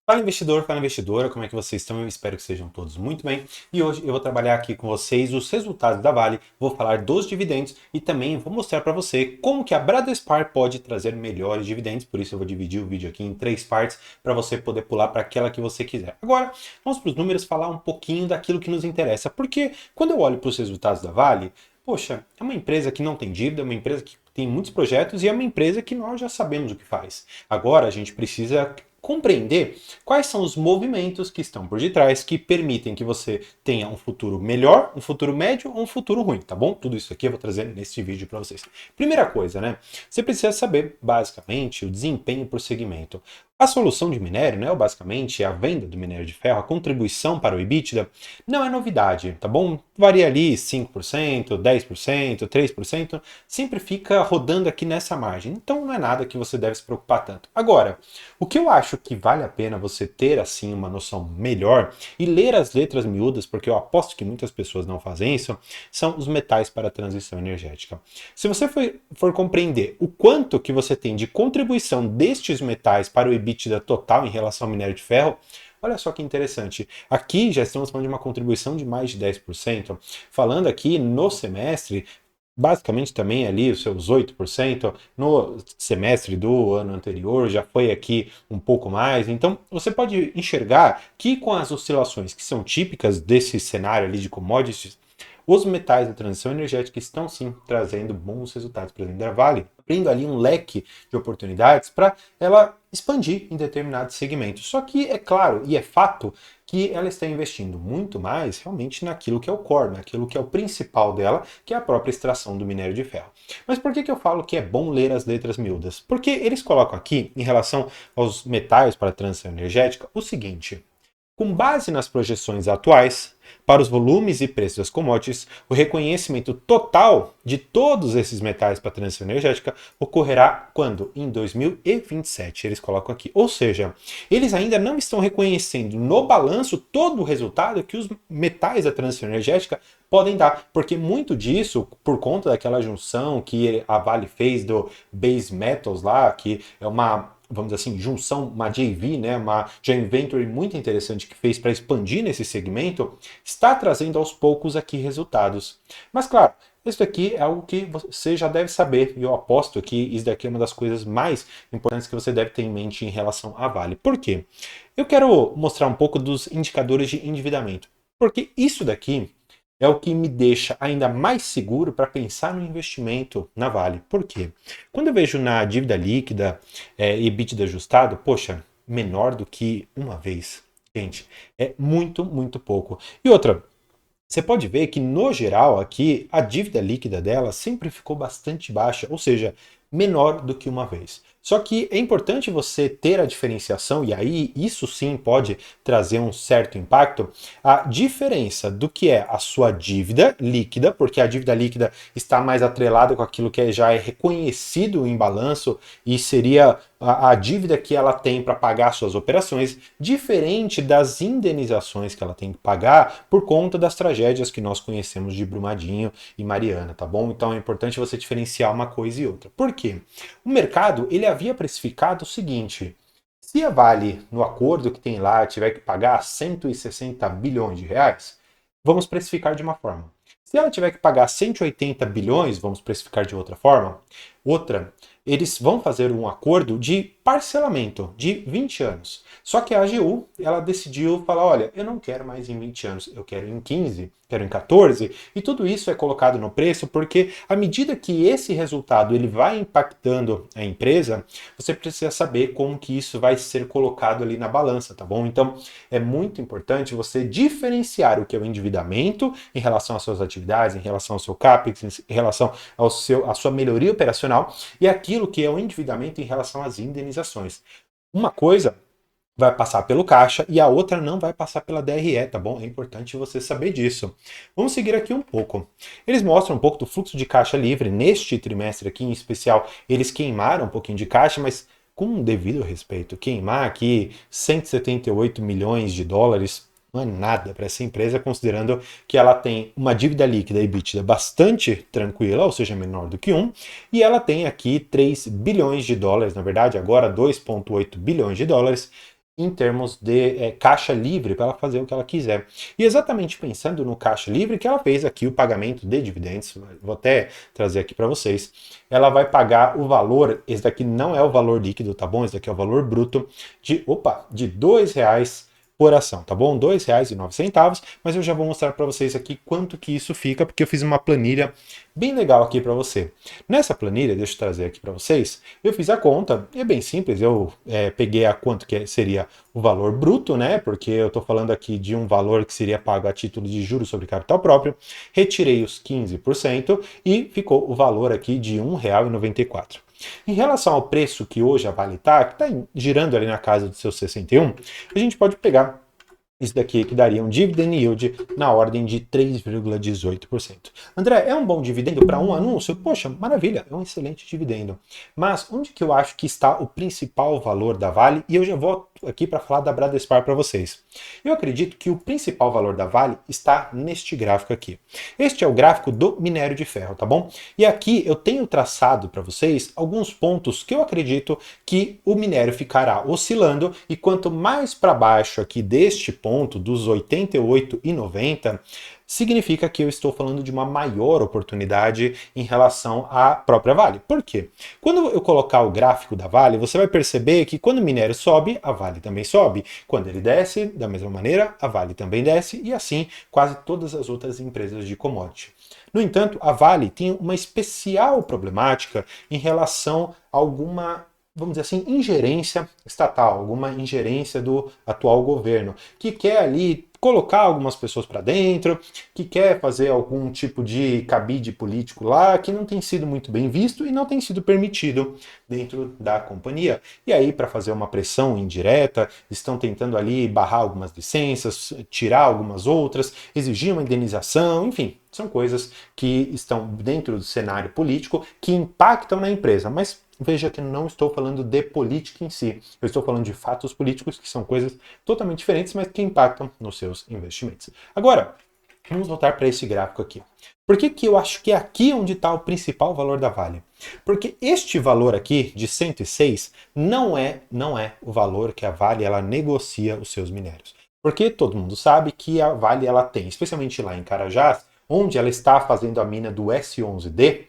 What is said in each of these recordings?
Fala investidor, fala investidora, como é que vocês estão? Eu espero que sejam todos muito bem. E hoje eu vou trabalhar aqui com vocês os resultados da Vale, vou falar dos dividendos e também vou mostrar para você como que a Bradespar pode trazer melhores dividendos. Por isso eu vou dividir o vídeo aqui em três partes para você poder pular para aquela que você quiser. Agora, vamos para os números falar um pouquinho daquilo que nos interessa, porque quando eu olho para os resultados da Vale, poxa, é uma empresa que não tem dívida, é uma empresa que tem muitos projetos e é uma empresa que nós já sabemos o que faz. Agora a gente precisa compreender quais são os movimentos que estão por detrás que permitem que você tenha um futuro melhor, um futuro médio ou um futuro ruim, tá bom? Tudo isso aqui eu vou trazer nesse vídeo para vocês. Primeira coisa, né? Você precisa saber, basicamente, o desempenho por segmento. A solução de minério, né, ou basicamente a venda do minério de ferro, a contribuição para o EBITDA, não é novidade, tá bom? Varia ali 5%, 10%, 3%, sempre fica rodando aqui nessa margem. Então não é nada que você deve se preocupar tanto. Agora, o que eu acho que vale a pena você ter assim uma noção melhor e ler as letras miúdas, porque eu aposto que muitas pessoas não fazem isso, são os metais para a transição energética. Se você for compreender o quanto que você tem de contribuição destes metais para o EBITDA total em relação ao minério de ferro, olha só que interessante. Aqui já estamos falando de uma contribuição de mais de 10%. Falando aqui no semestre, basicamente também ali os seus 8%, no semestre do ano anterior já foi aqui um pouco mais. Então você pode enxergar que com as oscilações que são típicas desse cenário ali de commodities, os metais da transição energética estão sim trazendo bons resultados para a Vale, abrindo ali um leque de oportunidades para ela expandir em determinados segmentos. Só que é claro e é fato que ela está investindo muito mais realmente naquilo que é o core, naquilo que é o principal dela, que é a própria extração do minério de ferro. Mas por que eu falo que é bom ler as letras miúdas? Porque eles colocam aqui, em relação aos metais para a transição energética, o seguinte: com base nas projeções atuais, para os volumes e preços das commodities, o reconhecimento total de todos esses metais para a transição energética ocorrerá quando? Em 2027, eles colocam aqui. Ou seja, eles ainda não estão reconhecendo no balanço todo o resultado que os metais da transição energética podem dar, porque muito disso, por conta daquela junção que a Vale fez do Base Metals lá, que é uma, vamos dizer assim, junção, uma JV, né, uma joint venture muito interessante que fez para expandir nesse segmento, está trazendo aos poucos aqui resultados. Mas claro, isso aqui é algo que você já deve saber, e eu aposto que isso daqui é uma das coisas mais importantes que você deve ter em mente em relação à Vale. Por quê? Eu quero mostrar um pouco dos indicadores de endividamento, porque isso daqui é o que me deixa ainda mais seguro para pensar no investimento na Vale. Por quê? Quando eu vejo na dívida líquida, EBITDA ajustado, poxa, menor do que uma vez. Gente, é muito, muito pouco. E outra, você pode ver que, no geral, aqui, a dívida líquida dela sempre ficou bastante baixa, ou seja, menor do que uma vez. Só que é importante você ter a diferenciação, e aí isso sim pode trazer um certo impacto, a diferença do que é a sua dívida líquida, porque a dívida líquida está mais atrelada com aquilo que já é reconhecido em balanço e seria a dívida que ela tem para pagar suas operações, diferente das indenizações que ela tem que pagar por conta das tragédias que nós conhecemos de Brumadinho e Mariana, tá bom? Então é importante você diferenciar uma coisa e outra. Por quê? O mercado ele havia precificado o seguinte: se a Vale, no acordo que tem lá, tiver que pagar 160 bilhões de reais, vamos precificar de uma forma. Se ela tiver que pagar 180 bilhões, vamos precificar de outra forma. Outra, eles vão fazer um acordo de parcelamento de 20 anos. Só que a AGU, ela decidiu falar, olha, eu não quero mais em 20 anos, eu quero em 15, quero em 14, e tudo isso é colocado no preço porque à medida que esse resultado ele vai impactando a empresa, você precisa saber como que isso vai ser colocado ali na balança, tá bom? Então, é muito importante você diferenciar o que é o endividamento em relação às suas atividades, em relação ao seu CAPEX, em relação à sua melhoria operacional e aquilo que é o endividamento em relação às indenizações. Uma coisa vai passar pelo caixa e a outra não vai passar pela DRE, tá bom? É importante você saber disso. Vamos seguir aqui um pouco. Eles mostram um pouco do fluxo de caixa livre neste trimestre aqui em especial. Eles queimaram um pouquinho de caixa, mas com um devido respeito. Queimar aqui 178 milhões de dólares não é nada para essa empresa, considerando que ela tem uma dívida líquida EBITDA bastante tranquila, ou seja, menor do que 1, e ela tem aqui 3 bilhões de dólares, na verdade, agora 2,8 bilhões de dólares em termos de caixa livre para ela fazer o que ela quiser. E exatamente pensando no caixa livre que ela fez aqui o pagamento de dividendos, vou até trazer aqui para vocês, ela vai pagar o valor, esse daqui não é o valor líquido, tá bom? Esse daqui é o valor bruto de R$ 2 por ação, tá bom? R$ 2,09, mas eu já vou mostrar para vocês aqui quanto que isso fica, porque eu fiz uma planilha bem legal aqui para você. Nessa planilha, deixa eu trazer aqui para vocês, eu fiz a conta, é bem simples, eu peguei a quanto que seria o valor bruto, né? Porque eu estou falando aqui de um valor que seria pago a título de juros sobre capital próprio, retirei os 15% e ficou o valor aqui de R$ 1,94. Em relação ao preço que hoje a Vale está, que está girando ali na casa dos seus 61, a gente pode pegar isso daqui que daria um dividend yield na ordem de 3,18%. André, é um bom dividendo para um anúncio? Poxa, maravilha, é um excelente dividendo. Mas onde que eu acho que está o principal valor da Vale? E eu já volto aqui para falar da Bradespar para vocês. Eu acredito que o principal valor da Vale está neste gráfico aqui. Este é o gráfico do minério de ferro, tá bom? E aqui eu tenho traçado para vocês alguns pontos que eu acredito que o minério ficará oscilando e quanto mais para baixo aqui deste ponto, dos 88,90, significa que eu estou falando de uma maior oportunidade em relação à própria Vale. Por quê? Quando eu colocar o gráfico da Vale, você vai perceber que quando o minério sobe, a Vale também sobe. Quando ele desce, da mesma maneira, a Vale também desce e assim quase todas as outras empresas de commodity. No entanto, a Vale tem uma especial problemática em relação a alguma, vamos dizer assim, ingerência estatal, alguma ingerência do atual governo, que quer ali colocar algumas pessoas para dentro, que quer fazer algum tipo de cabide político lá, que não tem sido muito bem visto e não tem sido permitido dentro da companhia. E aí, para fazer uma pressão indireta, estão tentando ali barrar algumas licenças, tirar algumas outras, exigir uma indenização, enfim, são coisas que estão dentro do cenário político que impactam na empresa, mas veja que não estou falando de política em si, eu estou falando de fatos políticos que são coisas totalmente diferentes, mas que impactam nos seus investimentos. Agora, vamos voltar para esse gráfico aqui. Por que que eu acho que é aqui onde está o principal valor da Vale? Porque este valor aqui de 106 não é o valor que a Vale ela negocia os seus minérios. Porque todo mundo sabe que a Vale ela tem, especialmente lá em Carajás, onde ela está fazendo a mina do S11D,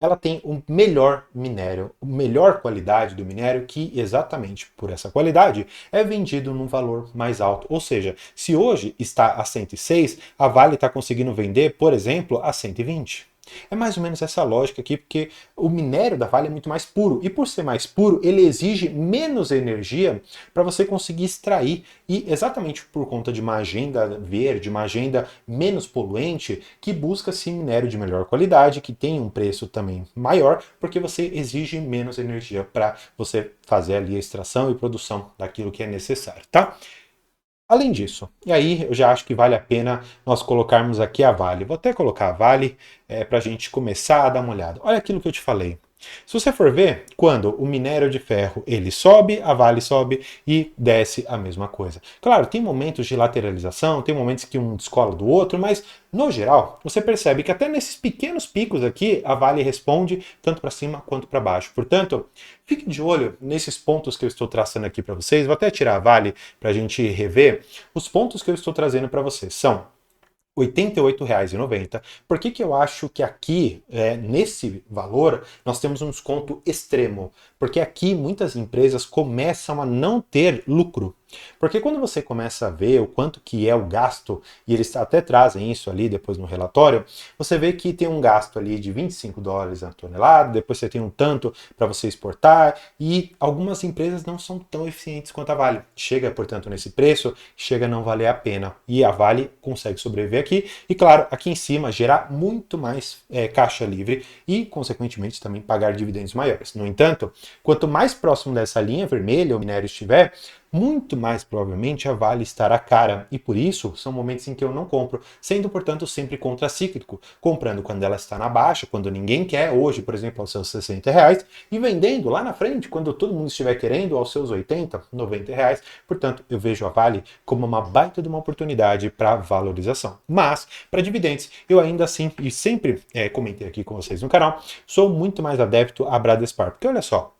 ela tem o melhor minério, a melhor qualidade do minério, que exatamente por essa qualidade é vendido num valor mais alto. Ou seja, se hoje está a 106, a Vale está conseguindo vender, por exemplo, a 120. É mais ou menos essa lógica aqui, porque o minério da Vale é muito mais puro, e por ser mais puro, ele exige menos energia para você conseguir extrair, e exatamente por conta de uma agenda verde, uma agenda menos poluente, que busca-se minério de melhor qualidade, que tem um preço também maior, porque você exige menos energia para você fazer ali a extração e produção daquilo que é necessário, tá? Além disso, e aí eu já acho que vale a pena nós colocarmos aqui a Vale. Vou até colocar a Vale para a gente começar a dar uma olhada. Olha aquilo que eu te falei. Se você for ver, quando o minério de ferro ele sobe, a Vale sobe e desce a mesma coisa. Claro, tem momentos de lateralização, tem momentos que um descola do outro, mas no geral, você percebe que até nesses pequenos picos aqui, a Vale responde tanto para cima quanto para baixo. Portanto, fique de olho nesses pontos que eu estou traçando aqui para vocês. Vou até tirar a Vale para a gente rever. Os pontos que eu estou trazendo para vocês são R$ 88,90. Por que que eu acho que aqui, nesse valor, nós temos um desconto extremo? Porque aqui muitas empresas começam a não ter lucro. Porque quando você começa a ver o quanto que é o gasto, e eles até trazem isso ali depois no relatório, você vê que tem um gasto ali de US$ 25 a tonelada, depois você tem um tanto para você exportar, e algumas empresas não são tão eficientes quanto a Vale. Chega, portanto, nesse preço, chega a não valer a pena. E a Vale consegue sobreviver aqui, e claro, aqui em cima gerar muito mais caixa livre e, consequentemente, também pagar dividendos maiores. No entanto, quanto mais próximo dessa linha vermelha o minério estiver, muito mais provavelmente a Vale estará cara, e por isso são momentos em que eu não compro, sendo, portanto, sempre contracíclico, comprando quando ela está na baixa, quando ninguém quer, hoje, por exemplo, aos seus R$ 60, e vendendo lá na frente, quando todo mundo estiver querendo, aos seus R$ 80, R$ 90. Portanto, eu vejo a Vale como uma baita de uma oportunidade para valorização. Mas, para dividendos, eu ainda assim, e sempre comentei aqui com vocês no canal, sou muito mais adepto a Bradespar, porque olha só,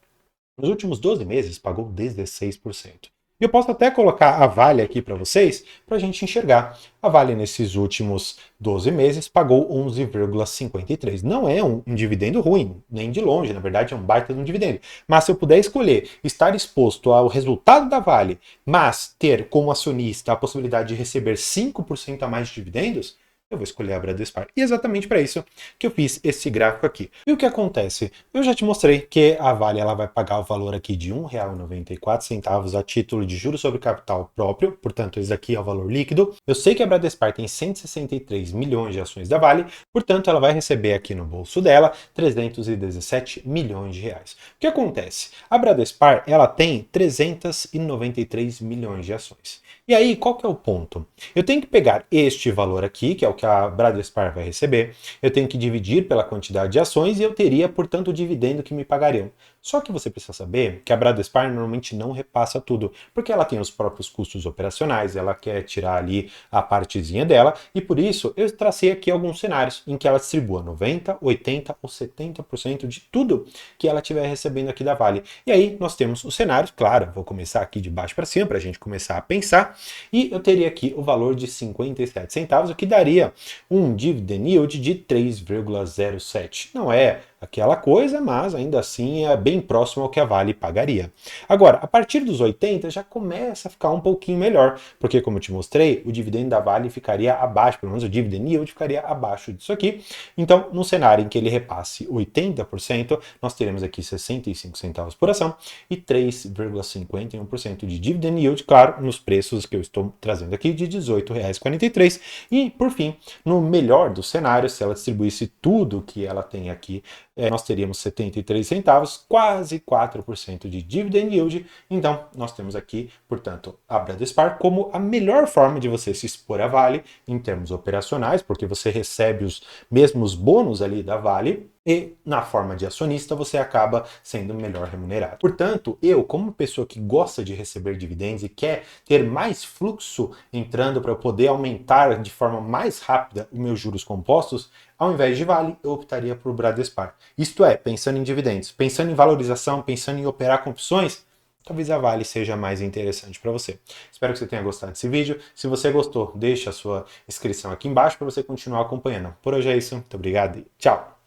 nos últimos 12 meses pagou 16%. E eu posso até colocar a Vale aqui para vocês, para a gente enxergar. A Vale, nesses últimos 12 meses, pagou 11,53. Não é um dividendo ruim, nem de longe, na verdade é um baita de um dividendo. Mas se eu puder escolher estar exposto ao resultado da Vale, mas ter como acionista a possibilidade de receber 5% a mais de dividendos, eu vou escolher a Bradespar. E é exatamente para isso que eu fiz esse gráfico aqui. E o que acontece? Eu já te mostrei que a Vale ela vai pagar o valor aqui de R$ 1,94 a título de juros sobre capital próprio, portanto esse aqui é o valor líquido. Eu sei que a Bradespar tem 163 milhões de ações da Vale, portanto ela vai receber aqui no bolso dela 317 milhões de reais. O que acontece? A Bradespar ela tem 393 milhões de ações. E aí, qual que é o ponto? Eu tenho que pegar este valor aqui, que é o que a Bradespar vai receber, eu tenho que dividir pela quantidade de ações e eu teria, portanto, o dividendo que me pagariam. Só que você precisa saber que a Bradespar normalmente não repassa tudo, porque ela tem os próprios custos operacionais, ela quer tirar ali a partezinha dela, e por isso eu tracei aqui alguns cenários em que ela distribua 90%, 80% ou 70% de tudo que ela estiver recebendo aqui da Vale. E aí nós temos os cenários, claro, vou começar aqui de baixo para cima para a gente começar a pensar, e eu teria aqui o valor de 57 centavos, o que daria um dividend yield de 3,07. Não é aquela coisa, mas ainda assim é bem próximo ao que a Vale pagaria. Agora, a partir dos 80 já começa a ficar um pouquinho melhor, porque como eu te mostrei, o dividendo da Vale ficaria abaixo, pelo menos o dividend yield ficaria abaixo disso aqui. Então, no cenário em que ele repasse 80%, nós teremos aqui 65 centavos por ação e 3,51% de dividend yield, claro, nos preços que eu estou trazendo aqui de R$ 18,43. E, por fim, no melhor dos cenários, se ela distribuísse tudo que ela tem aqui, nós teríamos 73 centavos, quase 4% de dividend yield. Então, nós temos aqui, portanto, a Bradespar como a melhor forma de você se expor à Vale em termos operacionais, porque você recebe os mesmos bônus ali da Vale, e na forma de acionista você acaba sendo melhor remunerado. Portanto, eu, como pessoa que gosta de receber dividendos e quer ter mais fluxo entrando para eu poder aumentar de forma mais rápida os meus juros compostos, ao invés de Vale, eu optaria por Bradespar. Isto é, pensando em dividendos, pensando em valorização, pensando em operar com opções, talvez a Vale seja mais interessante para você. Espero que você tenha gostado desse vídeo. Se você gostou, deixe a sua inscrição aqui embaixo para você continuar acompanhando. Por hoje é isso. Muito obrigado e tchau!